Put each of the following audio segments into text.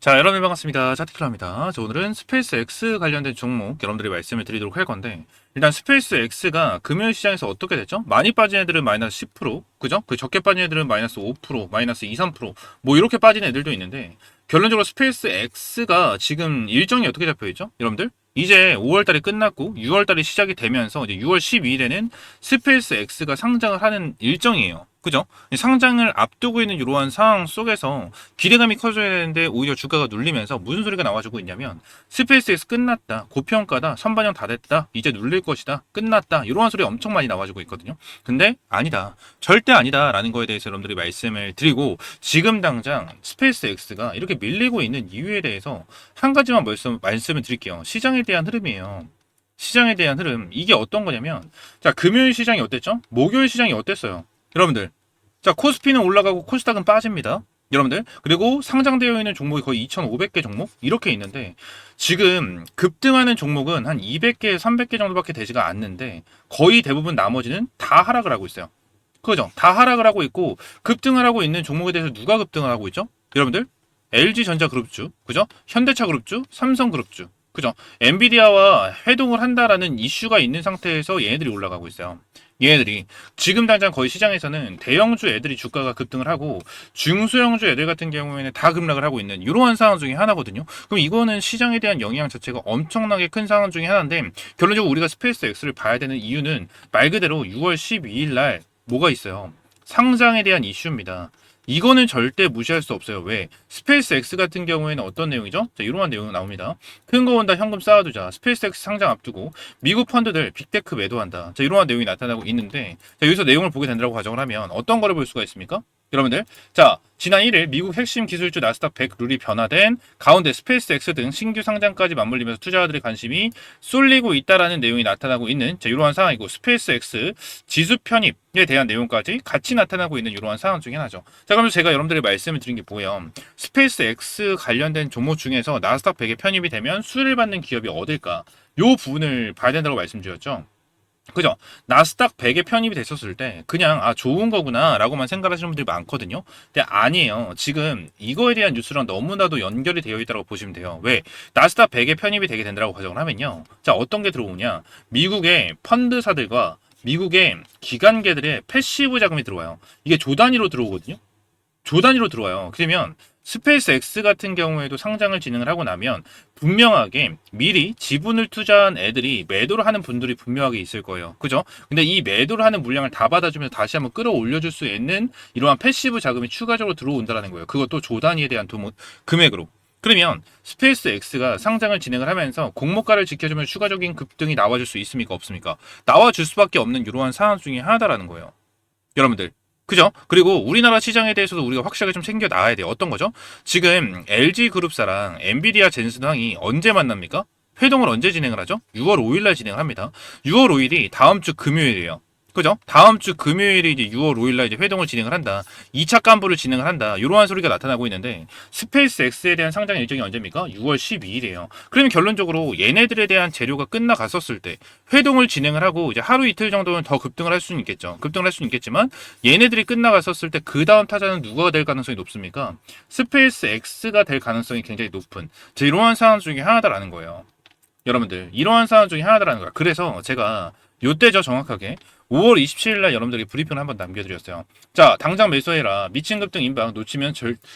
자, 여러분 반갑습니다. 차트킬러입니다. 자, 오늘은 스페이스 X 관련된 종목 여러분들이 말씀을 드리도록 할 건데, 일단 스페이스 X가 금요일 시장에서 어떻게 됐죠? 많이 빠진 애들은 마이너스 10%, 그죠? 그 적게 빠진 애들은 마이너스 5%, 마이너스 2, 3%뭐 이렇게 빠진 애들도 있는데, 결론적으로 스페이스 X가 지금 일정이 어떻게 잡혀 있죠? 여러분들? 이제 5월달이 끝났고 6월달이 시작이 되면서 이제 6월 12일에는 스페이스 X가 상장을 하는 일정이에요. 그죠? 상장을 앞두고 있는 이러한 상황 속에서 기대감이 커져야 되는데 오히려 주가가 눌리면서 무슨 소리가 나와주고 있냐면 스페이스X 끝났다, 고평가다, 선반영 다 됐다, 이제 눌릴 것이다, 끝났다, 이러한 소리 엄청 많이 나와주고 있거든요. 근데 아니다, 절대 아니다 라는 거에 대해서 여러분들이 말씀을 드리고, 지금 당장 스페이스X가 이렇게 밀리고 있는 이유에 대해서 한 가지만 말씀을 드릴게요. 시장에 대한 흐름이에요. 시장에 대한 흐름, 이게 어떤 거냐면, 자, 금요일 시장이 어땠죠? 목요일 시장이 어땠어요? 여러분들, 자, 코스피는 올라가고 코스닥은 빠집니다. 여러분들, 그리고 상장되어 있는 종목이 거의 2,500개 종목 이렇게 있는데, 지금 급등하는 종목은 한 200개, 300개 정도밖에 되지가 않는데, 거의 대부분 나머지는 다 하락을 하고 있어요. 그죠? 다 하락을 하고 있고, 급등을 하고 있는 종목에 대해서 누가 급등을 하고 있죠? 여러분들, LG전자그룹주, 그죠? 현대차그룹주, 삼성그룹주, 그죠? 엔비디아와 회동을 한다라는 이슈가 있는 상태에서 얘네들이 올라가고 있어요. 얘네들이 지금 당장 거의 시장에서는 대형주 애들이 주가가 급등을 하고, 중소형주 애들 같은 경우에는 다 급락을 하고 있는 이러한 상황 중에 하나거든요. 그럼 이거는 시장에 대한 영향 자체가 엄청나게 큰 상황 중에 하나인데, 결론적으로 우리가 스페이스 X를 봐야 되는 이유는 말 그대로 6월 12일 날 뭐가 있어요? 상장에 대한 이슈입니다. 이거는 절대 무시할 수 없어요. 왜? 스페이스 X 같은 경우에는 어떤 내용이죠? 자, 이러한 내용이 나옵니다. 큰 거 온다, 현금 쌓아두자. 스페이스 X 상장 앞두고 미국 펀드들 빅테크 매도한다. 자, 이러한 내용이 나타나고 있는데, 자, 여기서 내용을 보게 된다고 가정을 하면 어떤 거를 볼 수가 있습니까? 여러분들, 자, 지난 1일 미국 핵심 기술주 나스닥 100 룰이 변화된 가운데 스페이스 X 등 신규 상장까지 맞물리면서 투자자들의 관심이 쏠리고 있다라는 내용이 나타나고 있는, 자, 이러한 상황이고, 스페이스 X 지수 편입에 대한 내용까지 같이 나타나고 있는 이러한 상황 중에 하나죠. 자, 그럼 제가 여러분들이 말씀을 드린 게 뭐예요? 스페이스 X 관련된 종목 중에서 나스닥 100에 편입이 되면 수혜를 받는 기업이 어딜까? 요 부분을 봐야 된다고 말씀드렸죠. 그죠? 나스닥 100에 편입이 됐었을 때 그냥 좋은 거구나 라고만 생각하시는 분들이 많거든요. 근데 아니에요. 지금 이거에 대한 뉴스랑 너무나도 연결이 되어 있다고 보시면 돼요. 왜? 나스닥 100에 편입이 되게 된다고 가정을 하면요, 자, 어떤 게 들어오냐, 미국의 펀드사들과 미국의 기관계들의 패시브 자금이 들어와요. 이게 조 단위로 들어오거든요. 조 단위로 들어와요. 그러면 스페이스 X 같은 경우에도 상장을 진행을 하고 나면 분명하게 미리 지분을 투자한 애들이 매도를 하는 분들이 분명하게 있을 거예요. 그죠? 근데 이 매도를 하는 물량을 다 받아주면서 다시 한번 끌어올려줄 수 있는 이러한 패시브 자금이 추가적으로 들어온다는 거예요. 그것도 조 단위에 대한 금액으로. 그러면 스페이스 X가 상장을 진행을 하면서 공모가를 지켜주면 추가적인 급등이 나와줄 수 있습니까? 없습니까? 나와줄 수밖에 없는 이러한 상황 중에 하나다라는 거예요. 여러분들. 그죠? 그리고 우리나라 시장에 대해서도 우리가 확실하게 좀 챙겨 나와야 돼요. 어떤 거죠? 지금 LG그룹사랑 엔비디아 젠슨항이 언제 만납니까? 회동을 언제 진행을 하죠? 6월 5일 날 진행을 합니다. 6월 5일이 다음 주 금요일이에요. 그죠? 다음 주 금요일이 이제 6월 5일 날 이제 회동을 진행을 한다. 2차 간부를 진행을 한다. 이러한 소리가 나타나고 있는데, 스페이스 X에 대한 상장 일정이 언제입니까? 6월 12일이에요. 그러면 결론적으로 얘네들에 대한 재료가 끝나갔었을 때 회동을 진행을 하고 이제 하루 이틀 정도는 더 급등을 할 수는 있겠죠. 급등을 할 수는 있겠지만 얘네들이 끝나갔었을 때 그 다음 타자는 누가 될 가능성이 높습니까? 스페이스 X가 될 가능성이 굉장히 높은, 이러한 상황 중에 하나다라는 거예요. 여러분들, 이러한 상황 중에 하나다라는 거야. 그래서 제가 요때죠, 정확하게 5월 27일 날 여러분들이 브리핑을 한번 남겨드렸어요. 자, 당장 매수해라, 미친 급등 인방 놓치면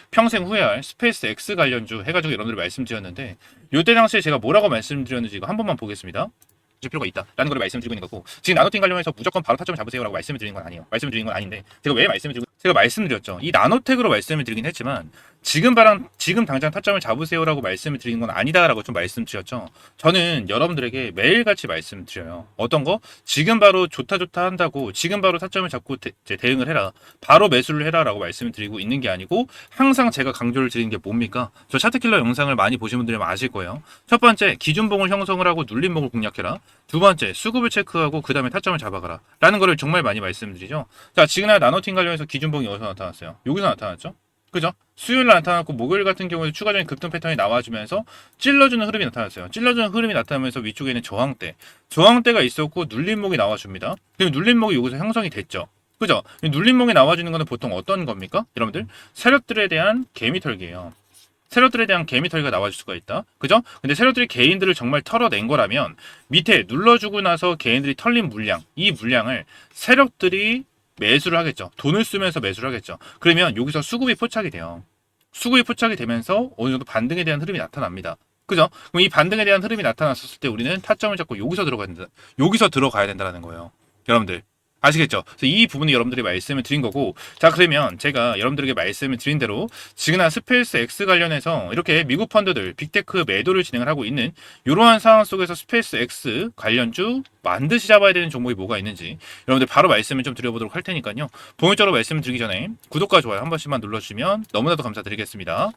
평생 후회할 스페이스 X 관련주 해가지고 여러분들이 말씀드렸는데, 요때 당시에 제가 뭐라고 말씀드렸는지 이거 한 번만 보겠습니다. 필요가 있다라는 걸 말씀드리고 있는 거고, 지금 나노팅 관련해서 무조건 바로 타점을 잡으세요라고 말씀을 드리는 건 아니에요. 말씀을 드리는 건 아닌데, 제가 말씀드렸죠. 이 나노텍으로 말씀을 드리긴 했지만 지금 당장 타점을 잡으세요라고 말씀을 드리는 건 아니다라고 좀 말씀드렸죠. 저는 여러분들에게 매일같이 말씀드려요. 어떤 거? 지금 바로 좋다 한다고 지금 바로 타점을 잡고 대응을 해라, 바로 매수를 해라라고 말씀을 드리고 있는 게 아니고, 항상 제가 강조를 드리는 게 뭡니까? 저 차트킬러 영상을 많이 보신 분들은 아실 거예요. 첫 번째, 기준봉을 형성을 하고 눌림목을 공략해라. 두 번째, 수급을 체크하고 그 다음에 타점을 잡아가라 라는 거를 정말 많이 말씀드리죠. 자, 지금 나노팅 관련해서 기준봉이 어디서 나타났어요? 여기서 나타났죠. 그죠? 수요일 날 나타났고, 목요일 같은 경우에 추가적인 급등 패턴이 나와주면서 찔러주는 흐름이 나타났어요. 찔러주는 흐름이 나타나면서 위쪽에 있는 저항대가 있었고 눌림목이 나와줍니다. 그럼 눌림목이 여기서 형성이 됐죠. 그죠? 눌림목이 나와주는 거는 보통 어떤 겁니까? 여러분들, 세력들에 대한 개미 털기예요. 세력들에 대한 개미털기가 나와줄 수가 있다. 그죠? 근데 세력들이 개인들을 정말 털어낸 거라면 밑에 눌러주고 나서 개인들이 털린 물량, 이 물량을 세력들이 매수를 하겠죠. 돈을 쓰면서 매수를 하겠죠. 그러면 여기서 수급이 포착이 돼요. 수급이 포착이 되면서 어느 정도 반등에 대한 흐름이 나타납니다. 그죠? 그럼 이 반등에 대한 흐름이 나타났을 때 우리는 타점을 잡고 여기서 들어가야 된다는 거예요. 여러분들. 아시겠죠? 그래서 이 부분이 여러분들이 말씀을 드린 거고, 자, 그러면 제가 여러분들에게 말씀을 드린 대로 지금은 스페이스 X 관련해서 이렇게 미국 펀드들 빅테크 매도를 진행을 하고 있는 이러한 상황 속에서 스페이스 X 관련주 반드시 잡아야 되는 종목이 뭐가 있는지 여러분들 바로 말씀을 좀 드려보도록 할 테니까요. 본격적으로 말씀을 드리기 전에 구독과 좋아요 한 번씩만 눌러주시면 너무나도 감사드리겠습니다.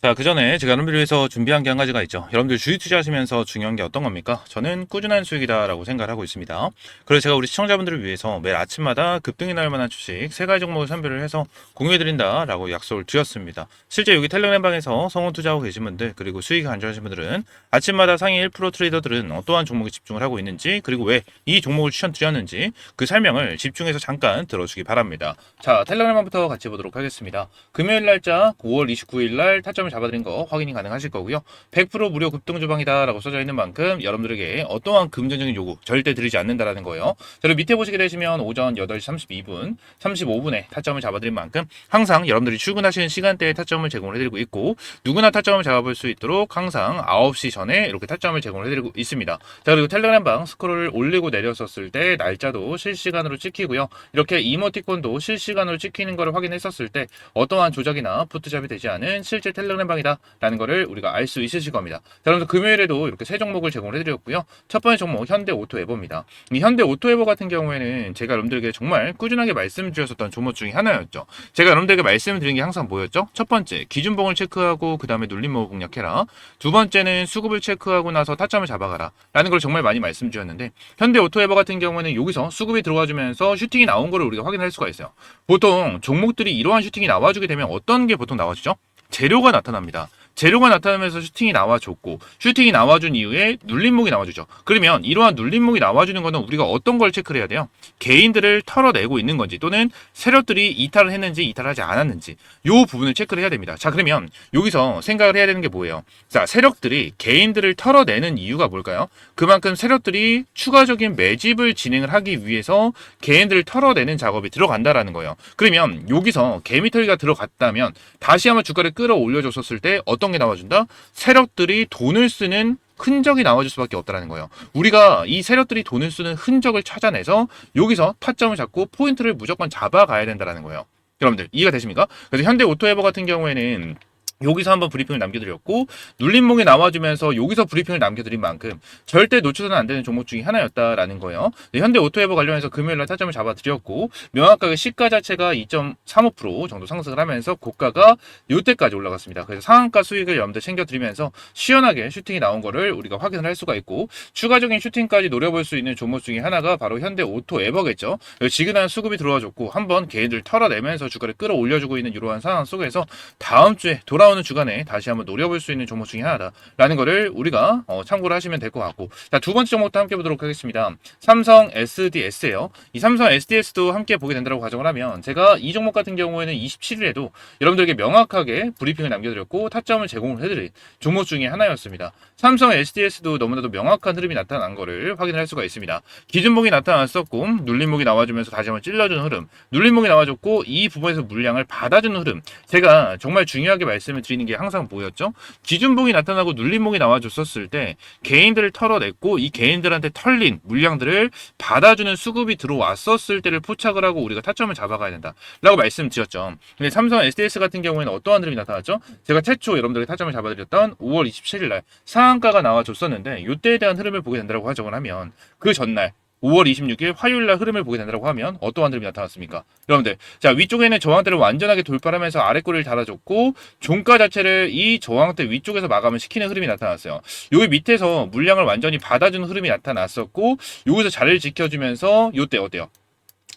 자, 그 전에 제가 여러분들 위해서 준비한 게 한 가지가 있죠. 여러분들 주식 투자하시면서 중요한 게 어떤 겁니까? 저는 꾸준한 수익이다라고 생각을 하고 있습니다. 그래서 제가 우리 시청자분들을 위해서 매일 아침마다 급등이 날 만한 주식 3가지 종목을 선별을 해서 공유해드린다라고 약속을 드렸습니다. 실제 여기 텔레그램방에서 성원 투자하고 계신 분들, 그리고 수익이 안정하신 분들은 아침마다 상위 1% 트레이더들은 어떠한 종목에 집중을 하고 있는지, 그리고 왜 이 종목을 추천드렸는지 그 설명을 집중해서 잠깐 들어주기 바랍니다. 자, 텔레그램방부터 같이 보도록 하겠습니다. 금요일 날짜 5월 29일 날 타점을 잡아드린 거 확인이 가능하실 거고요. 100% 무료 급등 주방이다 라고 써져 있는 만큼 여러분들에게 어떠한 금전적인 요구 절대 드리지 않는다라는 거예요. 자, 그리고 밑에 보시게 되시면 오전 8시 32분, 35분에 타점을 잡아드린 만큼 항상 여러분들이 출근하시는 시간대에 타점을 제공을 해드리고 있고, 누구나 타점을 잡아볼 수 있도록 항상 9시 전에 이렇게 타점을 제공을 해드리고 있습니다. 자, 그리고 텔레그램방 스크롤을 올리고 내렸었을 때 날짜도 실시간으로 찍히고요. 이렇게 이모티콘도 실시간으로 찍히는 것을 확인했었을 때 어떠한 조작이나 푸트잡이 되지 않은 실제 텔레그램 방이다 라는 거를 우리가 알 수 있으실 겁니다. 자, 그래서 금요일에도 이렇게 세 종목을 제공을 해드렸고요. 첫 번째 종목 현대 오토에버입니다. 이 현대 오토에버 같은 경우에는 제가 여러분들에게 정말 꾸준하게 말씀드렸었던 종목 중에 하나였죠. 제가 여러분들에게 말씀드린 게 항상 뭐였죠? 첫 번째 기준봉을 체크하고 그 다음에 눌림목을 공략해라. 두 번째는 수급을 체크하고 나서 타점을 잡아가라 라는 걸 정말 많이 말씀드렸는데, 현대 오토에버 같은 경우에는 여기서 수급이 들어와주면서 슈팅이 나온 거를 우리가 확인할 수가 있어요. 보통 종목들이 이러한 슈팅이 나와주게 되면 어떤 게 보통 나와주죠? 재료가 나타납니다. 재료가 나타나면서 슈팅이 나와줬고, 슈팅이 나와준 이후에 눌림목이 나와주죠. 그러면 이러한 눌림목이 나와주는 거는 우리가 어떤 걸 체크를 해야 돼요? 개인들을 털어내고 있는 건지, 또는 세력들이 이탈을 했는지 이탈하지 않았는지, 요 부분을 체크를 해야 됩니다. 자, 그러면 여기서 생각을 해야 되는 게 뭐예요? 자, 세력들이 개인들을 털어내는 이유가 뭘까요? 그만큼 세력들이 추가적인 매집을 진행을 하기 위해서 개인들을 털어내는 작업이 들어간다라는 거예요. 그러면 여기서 개미털기가 들어갔다면 다시 한번 주가를 끌어올려줬었을 때 어떤 게 나와준다? 세력들이 돈을 쓰는 흔적이 나와줄 수밖에 없다는 거예요. 우리가 이 세력들이 돈을 쓰는 흔적을 찾아내서 여기서 타점을 잡고 포인트를 무조건 잡아가야 된다는 거예요. 여러분들 이해가 되십니까? 그래서 현대 오토에버 같은 경우에는 여기서 한번 브리핑을 남겨드렸고, 눌림목이 나와주면서 여기서 브리핑을 남겨드린 만큼 절대 놓쳐서는 안 되는 종목 중에 하나였다라는 거예요. 현대 오토에버 관련해서 금요일날 타점을 잡아드렸고, 명확하게 시가 자체가 2.35% 정도 상승을 하면서 고가가 이때까지 올라갔습니다. 그래서 상한가 수익을 여러분들 챙겨드리면서 시원하게 슈팅이 나온 거를 우리가 확인을 할 수가 있고, 추가적인 슈팅까지 노려볼 수 있는 종목 중에 하나가 바로 현대 오토에버겠죠. 지그한 수급이 들어와줬고 한번 개인들 털어내면서 주가를 끌어올려주고 있는 이러한 상황 속에서 다음 주에 돌아오는 주간에 다시 한번 노려볼 수 있는 종목 중에 하나다라는 거를 우리가 참고를 하시면 될 것 같고, 자, 두 번째 종목도 함께 보도록 하겠습니다. 삼성 SDS예요. 이 삼성 SDS도 함께 보게 된다고 가정을 하면, 제가 이 종목 같은 경우에는 27일에도 여러분들에게 명확하게 브리핑을 남겨드렸고 타점을 제공을 해드린 종목 중에 하나였습니다. 삼성 SDS도 너무나도 명확한 흐름이 나타난 거를 확인할 수가 있습니다. 기준목이 나타났었고, 눌림목이 나와주면서 다시 한번 찔러주는 흐름, 눌림목이 나와줬고 이 부분에서 물량을 받아주는 흐름, 제가 정말 중요하게 말씀을 드리는 게 항상 뭐였죠? 기준봉이 나타나고 눌림목이 나와줬었을 때 개인들을 털어냈고 이 개인들한테 털린 물량들을 받아주는 수급이 들어왔었을 때를 포착을 하고 우리가 타점을 잡아가야 된다 라고 말씀드렸죠. 근데 삼성 SDS 같은 경우에는 어떠한 흐름이 나타났죠? 제가 최초 여러분들에게 타점을 잡아드렸던 5월 27일날 상한가가 나와줬었는데 이때에 대한 흐름을 보게 된다고 가정을 하면, 그 전날 5월 26일 화요일날 흐름을 보게 된다고 하면 어떠한 흐름이 나타났습니까? 여러분들, 자, 위쪽에는 저항대를 완전하게 돌파하면서 아래꼬리를 달아줬고 종가 자체를 이 저항대 위쪽에서 마감을 시키는 흐름이 나타났어요. 여기 밑에서 물량을 완전히 받아주는 흐름이 나타났었고, 여기서 자리를 지켜주면서 요때 어때요?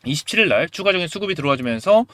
27일 날 추가적인 수급이 들어와주면서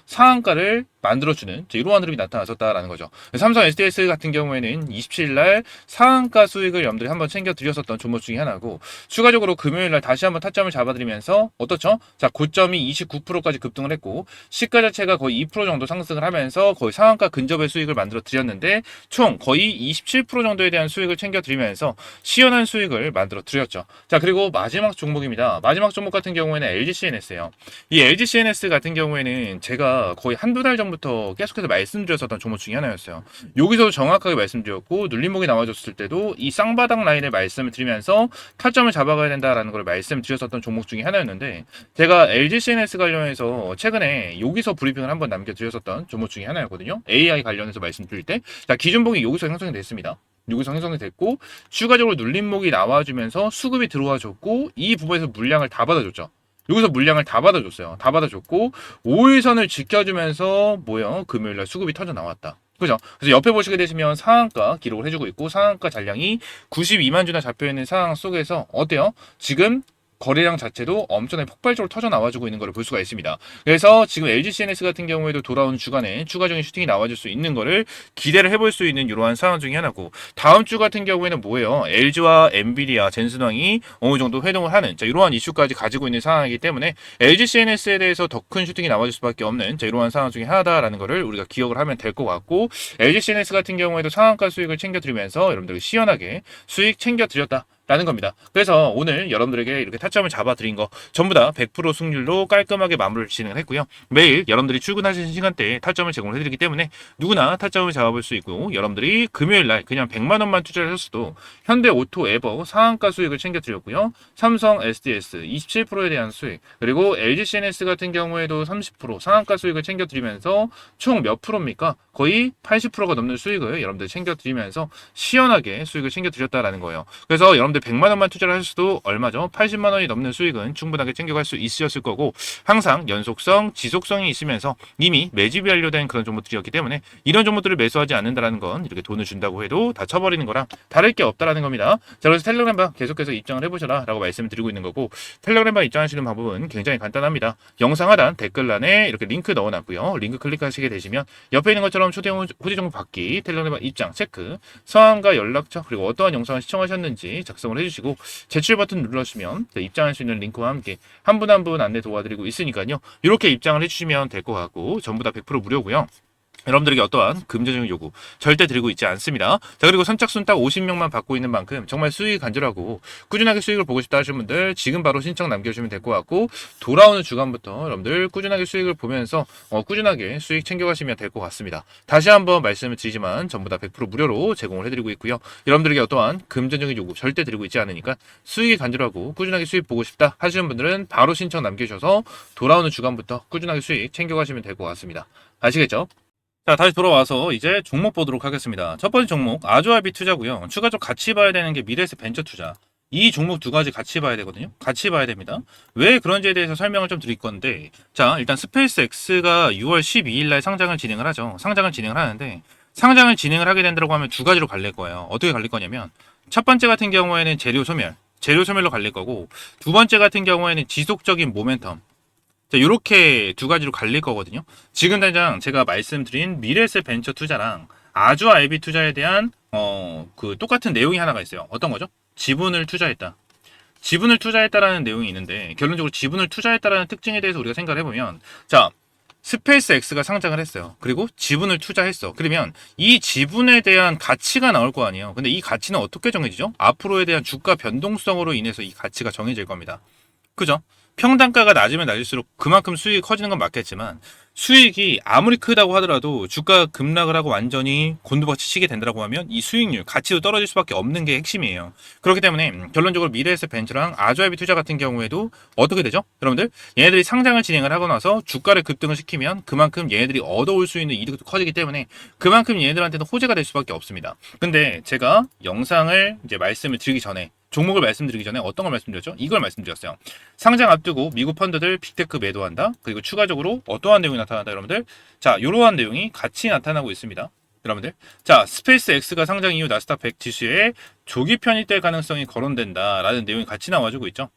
상한가를 만들어주는 이러한 흐름이 나타났었다라는 거죠. 삼성 SDS 같은 경우에는 27일 날 상한가 수익을 여러분들이 한번 챙겨드렸었던 종목 중에 하나고, 추가적으로 금요일 날 다시 한번 타점을 잡아드리면서 어떻죠? 자, 고점이 29%까지 급등을 했고 시가 자체가 거의 2% 정도 상승을 하면서 거의 상한가 근접의 수익을 만들어 드렸는데, 총 거의 27% 정도에 대한 수익을 챙겨드리면서 시원한 수익을 만들어 드렸죠. 자, 그리고 마지막 종목입니다. 마지막 종목 같은 경우에는 LGCNS예요. 이 LGCNS 같은 경우에는 제가 거의 한두 달 전부터 계속해서 말씀드렸었던 종목 중에 하나였어요. 여기서도 정확하게 말씀드렸고, 눌림목이 나와줬을 때도 이 쌍바닥 라인을 말씀을 드리면서 타점을 잡아가야 된다라는 걸 말씀드렸었던 종목 중에 하나였는데, 제가 LGCNS 관련해서 최근에 여기서 브리핑을 한번 남겨드렸었던 종목 중에 하나였거든요. AI 관련해서 말씀드릴 때, 자, 기준봉이 여기서 형성이 됐습니다. 여기서 형성이 됐고, 추가적으로 눌림목이 나와주면서 수급이 들어와줬고, 이 부분에서 물량을 다 받아줬죠. 여기서 물량을 다 받아줬어요. 다 받아줬고 5일선을 지켜주면서 뭐요? 금요일날 수급이 터져 나왔다. 그죠? 그래서 옆에 보시게 되시면 상한가 기록을 해주고 있고, 상한가 잔량이 92만 주나 잡혀있는 상황 속에서 어때요? 지금 거래량 자체도 엄청나게 폭발적으로 터져 나와주고 있는 것을 볼 수가 있습니다. 그래서 지금 LGCNS 같은 경우에도 돌아오는 주간에 추가적인 슈팅이 나와줄 수 있는 것을 기대를 해볼 수 있는 이러한 상황 중에 하나고, 다음 주 같은 경우에는 뭐예요? LG와 엔비디아, 젠슨왕이 어느 정도 회동을 하는 이러한 이슈까지 가지고 있는 상황이기 때문에 LGCNS에 대해서 더 큰 슈팅이 나와줄 수밖에 없는 이러한 상황 중에 하나다라는 것을 우리가 기억을 하면 될 것 같고, LGCNS 같은 경우에도 상한가 수익을 챙겨드리면서 여러분들 시원하게 수익 챙겨드렸다 라는 겁니다. 그래서 오늘 여러분들에게 이렇게 타점을 잡아드린 거 전부 다 100% 승률로 깔끔하게 마무리를 진행을 했고요. 매일 여러분들이 출근하시는 시간대에 타점을 제공을 해드리기 때문에 누구나 타점을 잡아볼 수 있고, 여러분들이 금요일날 그냥 100만원만 투자를 했어도 현대오토 에버 상한가 수익을 챙겨드렸고요. 삼성 SDS 27%에 대한 수익, 그리고 LGCNS 같은 경우에도 30% 상한가 수익을 챙겨드리면서 총 몇 프로입니까? 거의 80%가 넘는 수익을 여러분들 챙겨드리면서 시원하게 수익을 챙겨드렸다라는 거예요. 그래서 여러분들 100만원만 투자를 하셔도 얼마죠? 80만원이 넘는 수익은 충분하게 챙겨갈 수 있으셨을 거고, 항상 연속성, 지속성이 있으면서 이미 매집이 완료된 그런 종목들이었기 때문에 이런 종목들을 매수하지 않는다라는 건 이렇게 돈을 준다고 해도 다 쳐버리는 거랑 다를 게 없다라는 겁니다. 자, 그래서 텔레그램방 계속해서 입장을 해보셔라 라고 말씀을 드리고 있는 거고, 텔레그램방 입장하시는 방법은 굉장히 간단합니다. 영상 하단 댓글란에 이렇게 링크 넣어놨고요. 링크 클릭하시게 되시면 옆에 있는 것처럼 초대 후지 정보 받기, 텔레그램방 입장 체크, 성함과 연락처, 그리고 어떠한 영상을 시청하셨는지 작성을 해주시고 제출 버튼 눌러주시면 입장할 수 있는 링크와 함께 한 분 한 분 안내 도와드리고 있으니까요. 이렇게 입장을 해주시면 될 것 같고, 전부 다 100% 무료고요. 여러분들에게 어떠한 금전적인 요구 절대 드리고 있지 않습니다. 자, 그리고 선착순 딱 50명만 받고 있는 만큼 정말 수익이 간절하고 꾸준하게 수익을 보고 싶다 하시는 분들 지금 바로 신청 남겨주시면 될 것 같고, 돌아오는 주간부터 여러분들 꾸준하게 수익을 보면서 꾸준하게 수익 챙겨가시면 될 것 같습니다. 다시 한번 말씀을 드리지만 전부 다 100% 무료로 제공을 해드리고 있고요. 여러분들에게 어떠한 금전적인 요구 절대 드리고 있지 않으니까 수익이 간절하고 꾸준하게 수익 보고 싶다 하시는 분들은 바로 신청 남겨주셔서 돌아오는 주간부터 꾸준하게 수익 챙겨가시면 될 것 같습니다. 아시겠죠? 자, 다시 돌아와서 이제 종목 보도록 하겠습니다. 첫 번째 종목 아주아비 투자고요. 추가적으로 같이 봐야 되는 게 미래에셋 벤처 투자. 이 종목 두 가지 같이 봐야 되거든요. 같이 봐야 됩니다. 왜 그런지에 대해서 설명을 좀 드릴 건데, 자, 일단 스페이스 X가 6월 12일 날 상장을 진행을 하죠. 상장을 진행을 하는데, 상장을 진행을 하게 된다고 하면 두 가지로 갈릴 거예요. 어떻게 갈릴 거냐면, 첫 번째 같은 경우에는 재료 소멸로 갈릴 거고, 두 번째 같은 경우에는 지속적인 모멘텀. 자, 요렇게 두 가지로 갈릴 거거든요. 지금 당장 제가 말씀드린 미래에셋 벤처 투자랑 아주아 IB 투자에 대한 그 똑같은 내용이 하나가 있어요. 어떤 거죠? 지분을 투자했다. 지분을 투자했다라는 내용이 있는데, 결론적으로 지분을 투자했다라는 특징에 대해서 우리가 생각을 해보면, 자, 스페이스 X가 상장을 했어요. 그리고 지분을 투자했어. 그러면 이 지분에 대한 가치가 나올 거 아니에요. 근데 이 가치는 어떻게 정해지죠? 앞으로에 대한 주가 변동성으로 인해서 이 가치가 정해질 겁니다. 그죠? 평단가가 낮으면 낮을수록 그만큼 수익이 커지는 건 맞겠지만, 수익이 아무리 크다고 하더라도 주가가 급락을 하고 완전히 곤두박질 치게 된다고 하면 이 수익률, 가치도 떨어질 수밖에 없는 게 핵심이에요. 그렇기 때문에 결론적으로 미래에셋 벤처랑 아주아비 투자 같은 경우에도 어떻게 되죠? 여러분들, 얘네들이 상장을 진행을 하고 나서 주가를 급등을 시키면 그만큼 얘네들이 얻어올 수 있는 이득도 커지기 때문에 그만큼 얘네들한테는 호재가 될 수밖에 없습니다. 근데 제가 영상을 이제 말씀을 드리기 전에, 종목을 말씀드리기 전에 어떤 걸 말씀드렸죠? 이걸 말씀드렸어요. 상장 앞두고 미국 펀드들 빅테크 매도한다. 그리고 추가적으로 어떠한 내용이 나타난다, 여러분들? 자, 이러한 내용이 같이 나타나고 있습니다. 여러분들, 자, 스페이스 X가 상장 이후 나스닥 100 지수에 조기 편입될 가능성이 거론된다라는 내용이 같이 나와주고 있죠.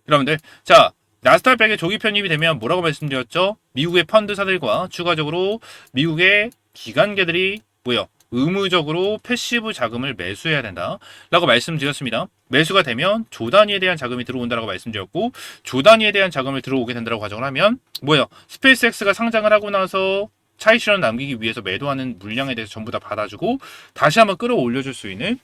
여러분들, 자, 나스닥 100에 조기 편입이 되면 뭐라고 말씀드렸죠? 미국의 펀드사들과 추가적으로 미국의 기관계들이 뭐요? 의무적으로 패시브 자금을 매수해야 된다 라고 말씀드렸습니다. 매수가 되면 조 단위에 대한 자금이 들어온다라고 말씀드렸고, 조 단위에 대한 자금을 들어오게 된다라고 가정을 하면 뭐예요? 스페이스X가 상장을 하고 나서 차익 실현 남기기 위해서 매도하는 물량에 대해서 전부 다 받아주고 다시 한번 끌어올려줄 수 있는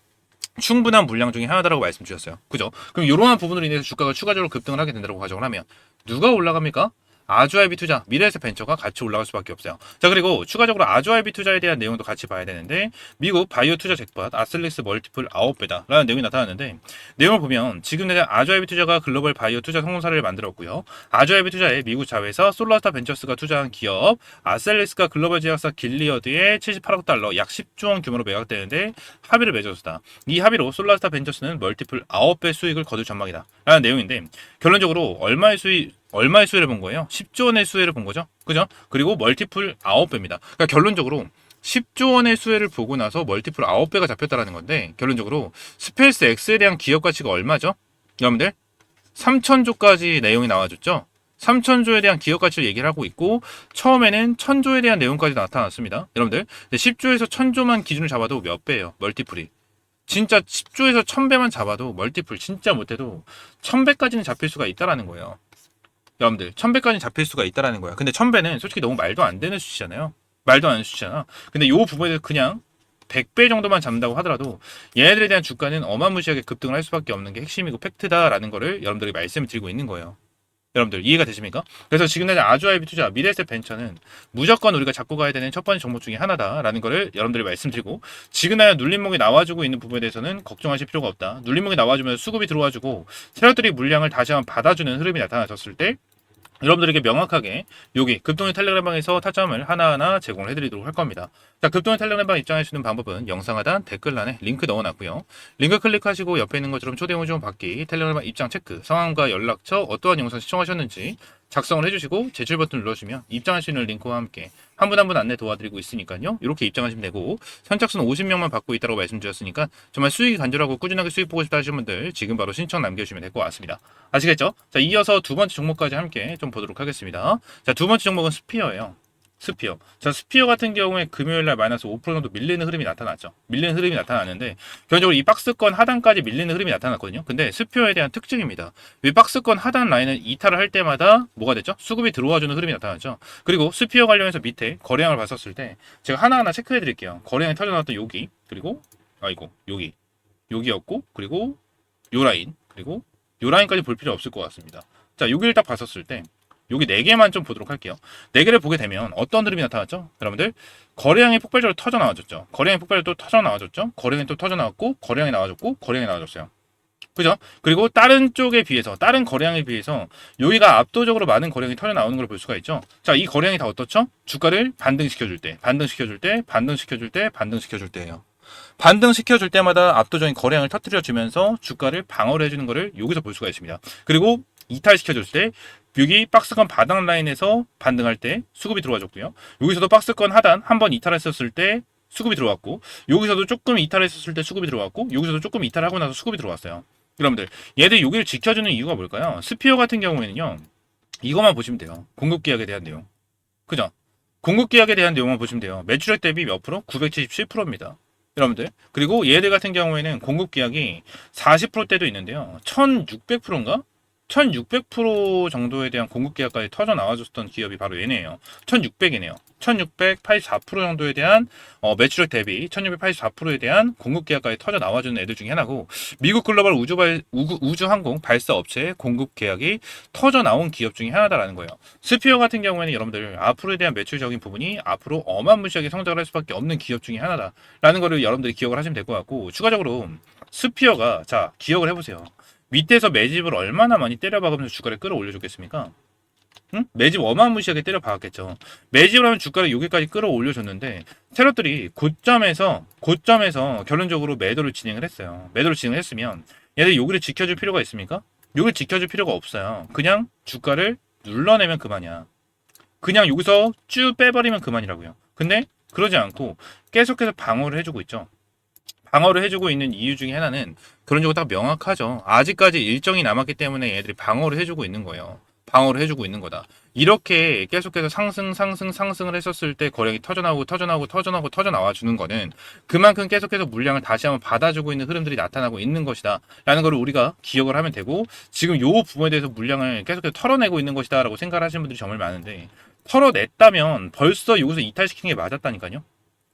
충분한 물량 중에 하나다라고 말씀드렸어요. 그죠? 그럼 이러한 부분으로 인해서 주가가 추가적으로 급등을 하게 된다고 가정을 하면 누가 올라갑니까? 아주아이비 투자, 미래에셋 벤처가 같이 올라갈 수밖에 없어요. 자, 그리고 추가적으로 아주아이비 투자에 대한 내용도 같이 봐야 되는데, 미국 바이오 투자 잭팟 아슬릭스 멀티플 9배다 라는 내용이 나타났는데, 내용을 보면 지금 내가 아주아이비 투자가 글로벌 바이오 투자 성공 사례를 만들었고요. 아주아이비 투자에 미국 자회사 솔라스타 벤처스가 투자한 기업 아슬릭스가 글로벌 제약사 길리어드에 78억 달러 약 10조 원 규모로 매각되는데 합의를 맺었다. 이 합의로 솔라스타 벤처스는 멀티플 9배 수익을 거둘 전망이다 라는 내용인데, 결론적으로 얼마의 수혜를 본 거예요? 10조 원의 수혜를 본 거죠. 그죠? 그리고 멀티플 9배입니다. 그러니까 결론적으로 10조 원의 수혜를 보고 나서 멀티플 9배가 잡혔다라는 건데, 결론적으로 스페이스 X에 대한 기업 가치가 얼마죠? 여러분들 3천조까지 내용이 나와줬죠. 3천조에 대한 기업 가치를 얘기를 하고 있고, 처음에는 1000조에 대한 내용까지 나타났습니다. 여러분들 10조에서 1000조만 기준을 잡아도 몇 배예요? 멀티플이. 진짜 10조에서 1000배만 잡아도 멀티플 진짜 못해도 1000배까지는 잡힐 수가 있다라는 거예요. 여러분들 1000배까지 잡힐 수가 있다라는 거야. 근데 1000배는 솔직히 너무 말도 안 되는 수치잖아요. 말도 안 되는 수치잖아. 근데 요 부분에 대해서 그냥 100배 정도만 잡는다고 하더라도 얘네들에 대한 주가는 어마무시하게 급등을 할 수밖에 없는 게 핵심이고 팩트다라는 거를 여러분들이 말씀을 드리고 있는 거예요. 여러분들 이해가 되십니까? 그래서 지금 내가 아주아이비 투자 미래에셋 벤처는 무조건 우리가 잡고 가야 되는 첫 번째 종목 중에 하나다라는 거를 여러분들이 말씀드리고, 지금 내가 눌림목이 나와주고 있는 부분에 대해서는 걱정하실 필요가 없다. 눌림목이 나와주면서 수급이 들어와주고 세력들이 물량을 다시 한번 받아주는 흐름이 나타나졌을 때 여러분들에게 명확하게 여기 급등의 텔레그램방에서 타점을 하나하나 제공을 해드리도록 할 겁니다. 자, 급등의 텔레그램방 입장하시는 방법은 영상 하단 댓글란에 링크 넣어놨고요. 링크 클릭하시고 옆에 있는 것처럼 초대 호종 받기, 텔레그램방 입장 체크, 성함과 연락처, 어떠한 영상 시청하셨는지 작성을 해주시고 제출 버튼 눌러주시면 입장할 수 있는 링크와 함께 한 분 한 분 안내 도와드리고 있으니까요. 이렇게 입장하시면 되고, 선착순 50명만 받고 있다고 말씀드렸으니까 정말 수익이 간절하고 꾸준하게 수익 보고 싶다 하시는 분들 지금 바로 신청 남겨주시면 될 것 같습니다. 아시겠죠? 자, 이어서 두 번째 종목까지 함께 좀 보도록 하겠습니다. 자, 두 번째 종목은 스피어예요. 스피어. 자, 스피어 같은 경우에 금요일날 마이너스 5% 정도 밀리는 흐름이 나타났죠. 밀리는 흐름이 나타났는데, 결론적으로 이 박스권 하단까지 밀리는 흐름이 나타났거든요. 근데 스피어에 대한 특징입니다. 이 박스권 하단 라인은 이탈을 할 때마다 뭐가 됐죠? 수급이 들어와주는 흐름이 나타났죠. 그리고 스피어 관련해서 밑에 거래량을 봤었을 때, 제가 하나하나 체크해 드릴게요. 거래량이 터져나왔던 여기, 그리고, 여기였고, 그리고 요 라인, 그리고 요 라인까지 볼 필요 없을 것 같습니다. 자, 여기를 딱 봤었을 때, 여기 4개만 좀 보도록 할게요. 4개를 보게 되면 어떤 흐름이 나타났죠? 여러분들 거래량이 폭발적으로 터져 나와줬죠. 거래량이 폭발적으로 또 터져 나와줬죠. 거래량이 또 터져 나왔고, 거래량이 나와줬고, 거래량이 나와줬어요. 그죠? 그리고 다른 쪽에 비해서, 다른 거래량에 비해서 여기가 압도적으로 많은 거래량이 터져 나오는 걸 볼 수가 있죠. 자, 이 거래량이 다 어떻죠? 주가를 반등시켜줄 때, 반등시켜줄 때, 반등시켜줄 때, 반등시켜줄 때예요. 반등시켜줄 때마다 압도적인 거래량을 터뜨려주면서 주가를 방어를 해주는 것을 여기서 볼 수가 있습니다. 그리고 이탈시켜줄 때, 여기 박스권 바닥 라인에서 반등할 때 수급이 들어와줬고요. 여기서도 박스권 하단 한번 이탈했었을 때 수급이 들어왔고, 여기서도 조금 이탈했었을 때 수급이 들어왔고, 여기서도 조금 이탈하고 나서 수급이 들어왔어요. 여러분들 얘들 여기를 지켜주는 이유가 뭘까요? 스피어 같은 경우에는요, 이것만 보시면 돼요. 공급 계약에 대한 내용. 그죠? 공급 계약에 대한 내용만 보시면 돼요. 매출액 대비 몇 프로? 977%입니다. 여러분들. 그리고 얘들 같은 경우에는 공급 계약이 40%대도 있는데요. 1600%인가? 1600% 정도에 대한 공급 계약까지 터져 나와줬던 기업이 바로 얘네예요. 1600이네요. 1684% 정도에 대한 매출액 대비 1684%에 대한 공급 계약까지 터져 나와주는 애들 중에 하나고, 미국 글로벌 우주항공 발사 업체의 공급 계약이 터져 나온 기업 중에 하나다라는 거예요. 스피어 같은 경우에는 여러분들 앞으로에 대한 매출적인 부분이 앞으로 어마무시하게 성장을 할 수밖에 없는 기업 중에 하나다라는 거를 여러분들이 기억을 하시면 될 것 같고, 추가적으로 스피어가, 자, 기억을 해보세요. 밑에서 매집을 얼마나 많이 때려박으면서 주가를 끌어올려줬겠습니까? 응? 매집 어마무시하게 때려박았겠죠. 매집을 하면 주가를 여기까지 끌어올려줬는데, 테러들이 고점에서 결론적으로 매도를 진행을 했어요. 매도를 진행을 했으면 얘들 여기를 지켜줄 필요가 있습니까? 여기를 지켜줄 필요가 없어요. 그냥 주가를 눌러내면 그만이야. 그냥 여기서 쭉 빼버리면 그만이라고요. 근데 그러지 않고 계속해서 방어를 해주고 있죠. 방어를 해주고 있는 이유 중에 하나는 그런 쪽으로 딱 명확하죠. 아직까지 일정이 남았기 때문에 얘들이 방어를 해주고 있는 거예요. 방어를 해주고 있는 거다. 이렇게 계속해서 상승을 했었을 때 거량이 터져나와 주는 거는 그만큼 계속해서 물량을 다시 한번 받아주고 있는 흐름들이 나타나고 있는 것이다 라는 걸 우리가 기억을 하면 되고, 지금 요 부분에 대해서 물량을 계속해서 털어내고 있는 것이다 라고 생각을 하시는 분들이 정말 많은데, 털어냈다면 벌써 여기서 이탈시키는 게 맞았다니까요.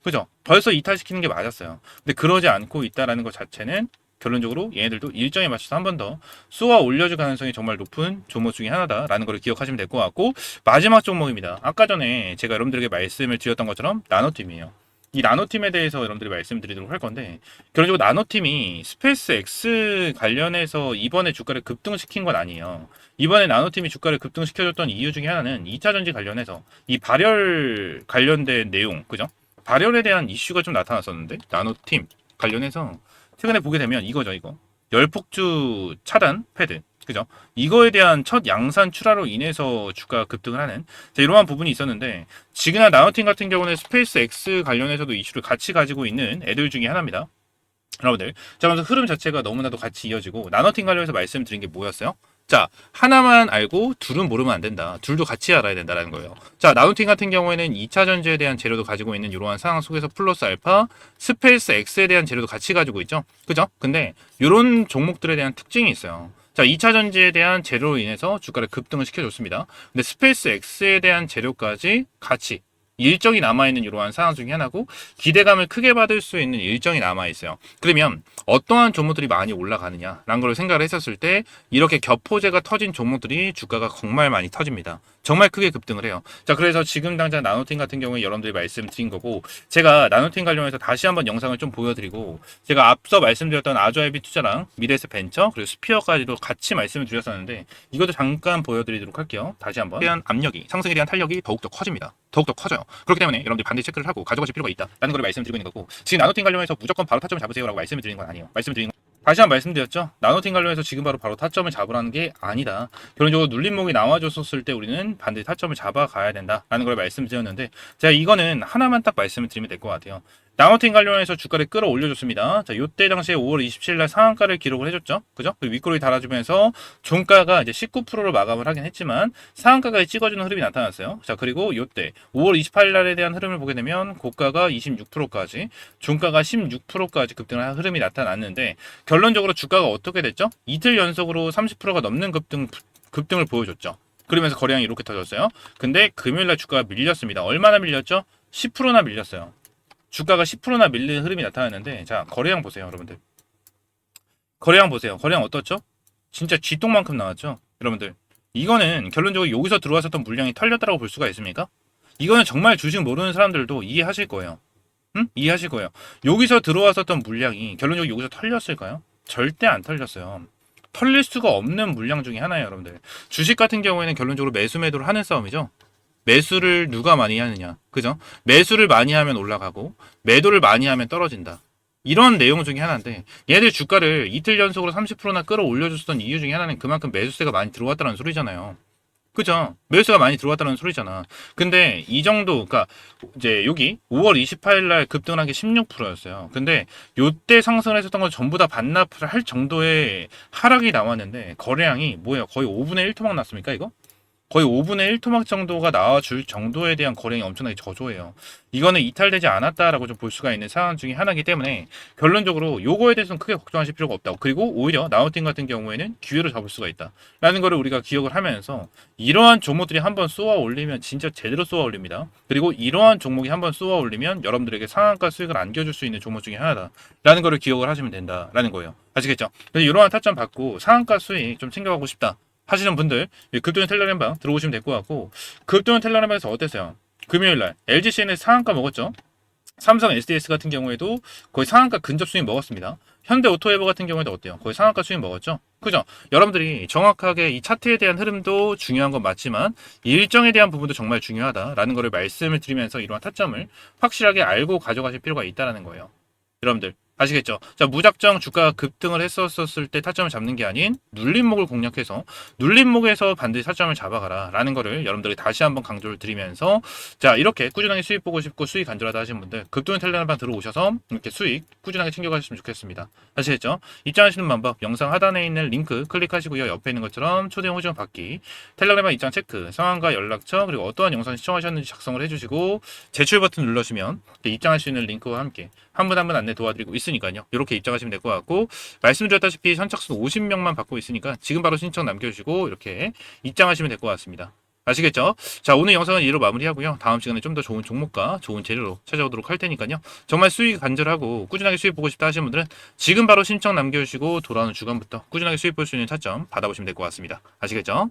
그죠? 벌써 이탈시키는 게 맞았어요. 근데 그러지 않고 있다라는 것 자체는 결론적으로 얘네들도 일정에 맞춰서 한 번 더 쏘아 올려줄 가능성이 정말 높은 종목 중에 하나다라는 걸 기억하시면 될 것 같고, 마지막 종목입니다. 아까 전에 제가 여러분들에게 말씀을 드렸던 것처럼 나노팀이에요. 이 나노팀에 대해서 여러분들이 말씀드리도록 할 건데, 결론적으로 나노팀이 스페이스 X 관련해서 이번에 주가를 급등시킨 건 아니에요. 이번에 나노팀이 주가를 급등시켜줬던 이유 중에 하나는 2차전지 관련해서 이 발열 관련된 내용, 그죠? 발열에 대한 이슈가 좀 나타났었는데, 나노팀 관련해서 최근에 보게 되면 이거죠, 이거. 열폭주 차단 패드. 그죠? 이거에 대한 첫 양산 출하로 인해서 주가 급등을 하는, 자, 이러한 부분이 있었는데, 지그나 나노팀 같은 경우는 스페이스 X 관련해서도 이슈를 같이 가지고 있는 애들 중에 하나입니다. 여러분들. 자, 그래서 흐름 자체가 너무나도 같이 이어지고, 나노팀 관련해서 말씀드린 게 뭐였어요? 자, 하나만 알고 둘은 모르면 안 된다. 둘도 같이 알아야 된다라는 거예요. 자, 나노팀 같은 경우에는 2차 전지에 대한 재료도 가지고 있는 이러한 상황 속에서 플러스 알파, 스페이스 X에 대한 재료도 같이 가지고 있죠. 그죠? 근데 이런 종목들에 대한 특징이 있어요. 자, 2차 전지에 대한 재료로 인해서 주가를 급등을 시켜줬습니다. 근데 스페이스 X에 대한 재료까지 같이 일정이 남아있는 이러한 상황 중에 하나고, 기대감을 크게 받을 수 있는 일정이 남아있어요. 그러면 어떠한 종목들이 많이 올라가느냐라는 걸 생각을 했었을 때, 이렇게 겹포제가 터진 종목들이 주가가 정말 많이 터집니다. 정말 크게 급등을 해요. 자, 그래서 지금 당장 나노팀 같은 경우에 여러분들이 말씀드린 거고, 제가 나노팀 관련해서 다시 한번 영상을 좀 보여드리고, 제가 앞서 말씀드렸던 아주아이비 투자랑 미래에셋 벤처 그리고 스피어까지도 같이 말씀을 드렸었는데, 이것도 잠깐 보여드리도록 할게요. 다시 한번 대한 압력이, 상승에 대한 탄력이 더욱더 커집니다. 더욱더 커져요. 그렇기 때문에 여러분들 반드시 체크를 하고 가져가실 필요가 있다라는 걸 말씀드리고 있는 거고, 지금 나노팀 관련해서 무조건 바로 타점을 잡으세요라고 말씀을 드리는 건 아니에요. 다시 한번 말씀드렸죠. 나노팀 관련해서 지금 바로 타점을 잡으라는 게 아니다. 결론적으로 눌림목이 나와줬었을 때 우리는 반드시 타점을 잡아가야 된다라는 걸 말씀드렸는데, 제가 이거는 하나만 딱 말씀을 드리면 될 것 같아요. 나노팀 관련해서 주가를 끌어올려줬습니다. 자, 요때 당시에 5월 27일 날 상한가를 기록을 해줬죠. 그죠? 그리고 윗꼬리 달아주면서 종가가 이제 19%로 마감을 하긴 했지만 상한가가 찍어주는 흐름이 나타났어요. 자, 그리고 요때 5월 28일 날에 대한 흐름을 보게 되면 고가가 26%까지, 종가가 16%까지 급등한 흐름이 나타났는데, 결론적으로 주가가 어떻게 됐죠? 이틀 연속으로 30%가 넘는 급등을 보여줬죠. 그러면서 거래량이 이렇게 터졌어요. 근데 금요일날 주가가 밀렸습니다. 얼마나 밀렸죠? 10%나 밀렸어요. 주가가 10%나 밀리는 흐름이 나타났는데, 자, 거래량 보세요, 여러분들. 거래량 보세요. 거래량 어떻죠? 진짜 쥐똥만큼 나왔죠? 여러분들. 이거는 결론적으로 여기서 들어왔었던 물량이 털렸다고 볼 수가 있습니까? 이거는 정말 주식 모르는 사람들도 이해하실 거예요. 응? 이해하실 거예요. 여기서 들어왔었던 물량이 결론적으로 여기서 털렸을까요? 절대 안 털렸어요. 털릴 수가 없는 물량 중에 하나예요, 여러분들. 주식 같은 경우에는 결론적으로 매수 매도를 하는 싸움이죠. 매수를 누가 많이 하느냐, 그죠? 매수를 많이 하면 올라가고 매도를 많이 하면 떨어진다. 이런 내용 중에 하나인데, 얘들 주가를 이틀 연속으로 30%나 끌어올려줬던 이유 중에 하나는 그만큼 매수세가 많이 들어왔다는 소리잖아요. 그죠? 매수가 많이 들어왔다는 소리잖아. 근데 이 정도, 그러니까 이제 여기 5월 28일 날 급등한 게 16%였어요. 근데 요때 상승을 했었던 건 전부 다 반납을 할 정도의 하락이 나왔는데, 거래량이 뭐예요? 거의 5분의 1 토막 났습니까, 이거? 거의 5분의 1 토막 정도가 나와줄 정도에 대한 거래량이 엄청나게 저조해요. 이거는 이탈되지 않았다라고 좀 볼 수가 있는 상황 중에 하나이기 때문에, 결론적으로 요거에 대해서는 크게 걱정하실 필요가 없다. 그리고 오히려 나우팅 같은 경우에는 기회로 잡을 수가 있다 라는 거를 우리가 기억을 하면서, 이러한 종목들이 한번 쏘아 올리면 진짜 제대로 쏘아 올립니다. 그리고 이러한 종목이 한번 쏘아 올리면 여러분들에게 상한가 수익을 안겨줄 수 있는 종목 중에 하나다 라는 거를 기억을 하시면 된다라는 거예요. 아시겠죠? 그래서 이러한 타점 받고 상한가 수익 좀 챙겨가고 싶다 하시는 분들, 급등의 텔레그램방 들어오시면 될 것 같고, 급등의 텔레그램방에서 어땠어요? 금요일날 LGCN에서 상한가 먹었죠. 삼성 SDS 같은 경우에도 거의 상한가 근접 수익 먹었습니다. 현대오토에버 같은 경우에도 어때요? 거의 상한가 수익 먹었죠. 그죠? 여러분들이 정확하게 이 차트에 대한 흐름도 중요한 건 맞지만, 일정에 대한 부분도 정말 중요하다라는 거를 말씀을 드리면서, 이러한 타점을 확실하게 알고 가져가실 필요가 있다는 거예요. 여러분들 아시겠죠? 자, 무작정 주가가 급등을 했었을 때 타점을 잡는 게 아닌 눌림목을 공략해서 눌림목에서 반드시 타점을 잡아가라 라는 거를 여러분들이 다시 한번 강조를 드리면서, 자, 이렇게 꾸준하게 수익 보고 싶고 수익 간절하다 하시는 분들 급등 텔레그램방 들어오셔서 이렇게 수익 꾸준하게 챙겨가셨으면 좋겠습니다. 아시겠죠? 입장하시는 방법 영상 하단에 있는 링크 클릭하시고요. 옆에 있는 것처럼 초대형 호지원 받기, 텔레그램방 입장 체크, 성함과 연락처, 그리고 어떠한 영상 시청하셨는지 작성을 해주시고 제출 버튼 눌러주시면 입장할 수 있는 링크와 함께 한 분 한 분 안내 도와드리고 있으니까요. 이렇게 입장하시면 될 것 같고, 말씀드렸다시피 선착순 50명만 받고 있으니까 지금 바로 신청 남겨주시고 이렇게 입장하시면 될 것 같습니다. 아시겠죠? 자, 오늘 영상은 이로 마무리하고요. 다음 시간에 좀 더 좋은 종목과 좋은 재료로 찾아오도록 할 테니까요. 정말 수익 간절하고 꾸준하게 수익 보고 싶다 하시는 분들은 지금 바로 신청 남겨주시고 돌아오는 주간부터 꾸준하게 수익 볼 수 있는 차점 받아보시면 될 것 같습니다. 아시겠죠?